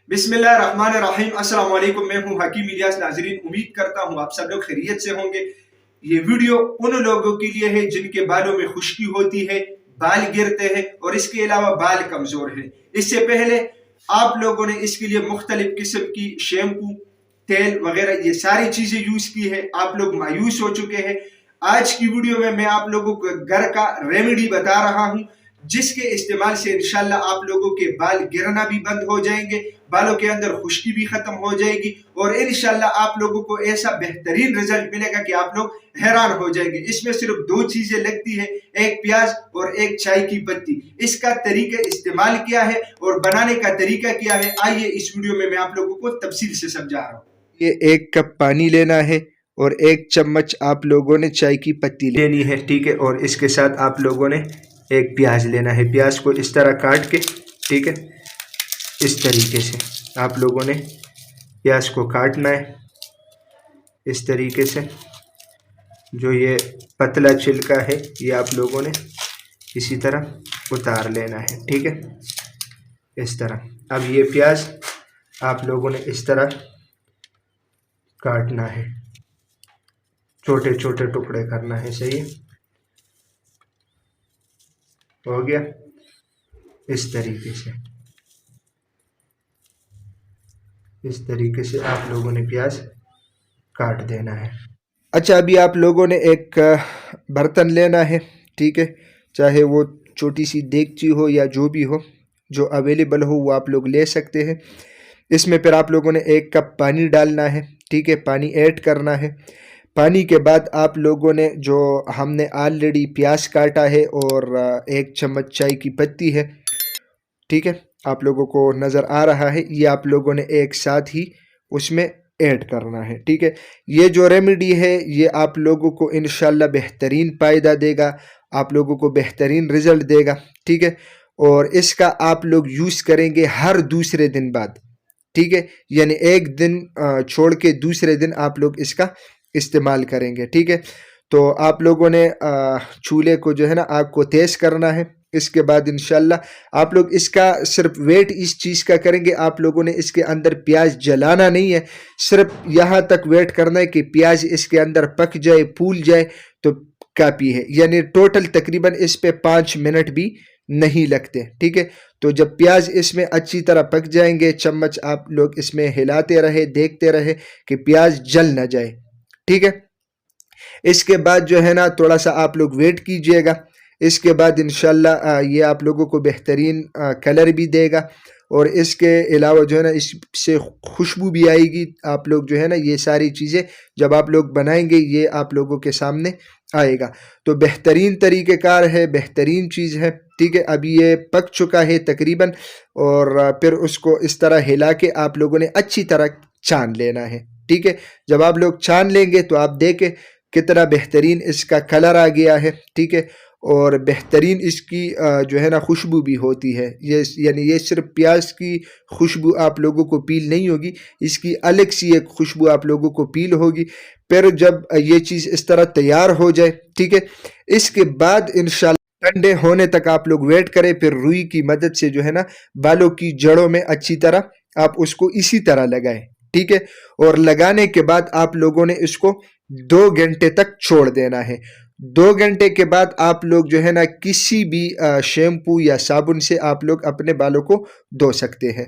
बिस्मिल्लाहिर्रहमानिर्रहीम। अस्सलाम वालेकुम। मैं हूं हकीम इलियास। नाजरीन, उम्मीद करता हूं आप सब लोग खैरियत से होंगे। ये वीडियो उन लोगों के लिए है जिनके बालों में खुश्की होती है, बाल गिरते हैं और इसके अलावा बाल कमजोर है। इससे पहले आप लोगों ने इसके लिए मुख्तलिफ किस्म की शैम्पू, तेल वगैरह ये सारी चीजें यूज की है, आप लोग मायूस हो चुके हैं। आज की वीडियो में मैं आप लोगों को घर का रेमेडी बता रहा हूं जिसके इस्तेमाल से इंशाल्लाह आप लोगों के बाल गिरना भी बंद हो जाएंगे, बालों के अंदर खुश्की भी खत्म हो जाएगी और इंशाल्लाह आप लोगों को ऐसा बेहतरीन रिजल्ट मिलेगा कि आप लोग हैरान हो जाएंगे। इसमें सिर्फ दो चीजें लगती है, एक प्याज और एक चाय की पत्ती। इसका तरीका इस्तेमाल किया है और बनाने का तरीका क्या है, आइए इस वीडियो में मैं आप लोगों को तफसील से समझा रहा हूँ। ये 1 कप पानी लेना है और 1 चम्मच आप लोगों ने चाय की पत्ती लेनी है, ठीक है। और इसके साथ आप लोगों ने 1 प्याज लेना है। प्याज को इस तरह काट के, ठीक है, इस तरीके से आप लोगों ने प्याज को काटना है इस तरीके से। जो ये पतला छिलका है ये आप लोगों ने इसी तरह उतार लेना है, ठीक है, इस तरह। अब ये प्याज आप लोगों ने इस तरह काटना है, छोटे छोटे टुकड़े करना है, सही है, हो गया। इस तरीके से आप लोगों ने प्याज काट देना है। अच्छा, अभी आप लोगों ने एक बर्तन लेना है, ठीक है, चाहे वो छोटी सी देगची हो या जो भी हो, जो अवेलेबल हो वो आप लोग ले सकते हैं। इसमें फिर आप लोगों ने 1 कप पानी डालना है, ठीक है, पानी ऐड करना है। पानी के बाद आप लोगों ने जो हमने ऑलरेडी प्याज काटा है और 1 चम्मच चाय की पत्ती है, ठीक है, आप लोगों को नज़र आ रहा है, ये आप लोगों ने एक साथ ही उसमें ऐड करना है, ठीक है। ये जो रेमेडी है ये आप लोगों को इंशाल्लाह बेहतरीन फ़ायदा देगा, आप लोगों को बेहतरीन रिज़ल्ट देगा, ठीक है। और इसका आप लोग यूज़ करेंगे हर दूसरे दिन बाद, ठीक है, यानी एक दिन छोड़ के दूसरे दिन आप लोग इसका इस्तेमाल करेंगे, ठीक है। तो आप लोगों ने चूल्हे को जो है ना आग को तेज़ करना है। इसके बाद इंशाल्लाह आप लोग इसका सिर्फ वेट इस चीज़ का करेंगे, आप लोगों ने इसके अंदर प्याज जलाना नहीं है, सिर्फ यहाँ तक वेट करना है कि प्याज इसके अंदर पक जाए, फूल जाए तो काफ़ी है। यानी टोटल तकरीबन इस पे 5 मिनट भी नहीं लगते, ठीक है। तो जब प्याज इसमें अच्छी तरह पक जाएंगे, चम्मच आप लोग इसमें हिलाते रहे, देखते रहे कि प्याज जल ना जाए, ठीक है। इसके बाद जो है ना थोड़ा सा आप लोग वेट कीजिएगा। इसके बाद इंशाल्लाह ये आप लोगों को बेहतरीन कलर भी देगा और इसके अलावा जो है ना इससे खुशबू भी आएगी। आप लोग जो है ना ये सारी चीज़ें जब आप लोग बनाएंगे ये आप लोगों के सामने आएगा। तो बेहतरीन तरीक़ेकार है, बेहतरीन चीज़ है, ठीक है। अभी ये पक चुका है तकरीबन और फिर उसको इस तरह हिला के आप लोगों ने अच्छी तरह छान लेना है, ठीक है। जब आप लोग छान लेंगे तो आप देखें कितना बेहतरीन इसका कलर आ गया है, ठीक है। और बेहतरीन इसकी जो है ना खुशबू भी होती है। ये यानी ये सिर्फ प्याज की खुशबू आप लोगों को फील नहीं होगी, इसकी अलग सी एक खुशबू आप लोगों को फील होगी। फिर जब ये चीज़ इस तरह तैयार हो जाए, ठीक है, इसके बाद इंशाल्लाह ठंडे होने तक आप लोग वेट करें। फिर रुई की मदद से जो है ना बालों की जड़ों में अच्छी तरह आप उसको इसी तरह लगाएं, ठीक है। और लगाने के बाद आप लोगों ने इसको 2 घंटे तक छोड़ देना है। 2 घंटे के बाद आप लोग जो है ना किसी भी शैम्पू या साबुन से आप लोग अपने बालों को धो सकते हैं।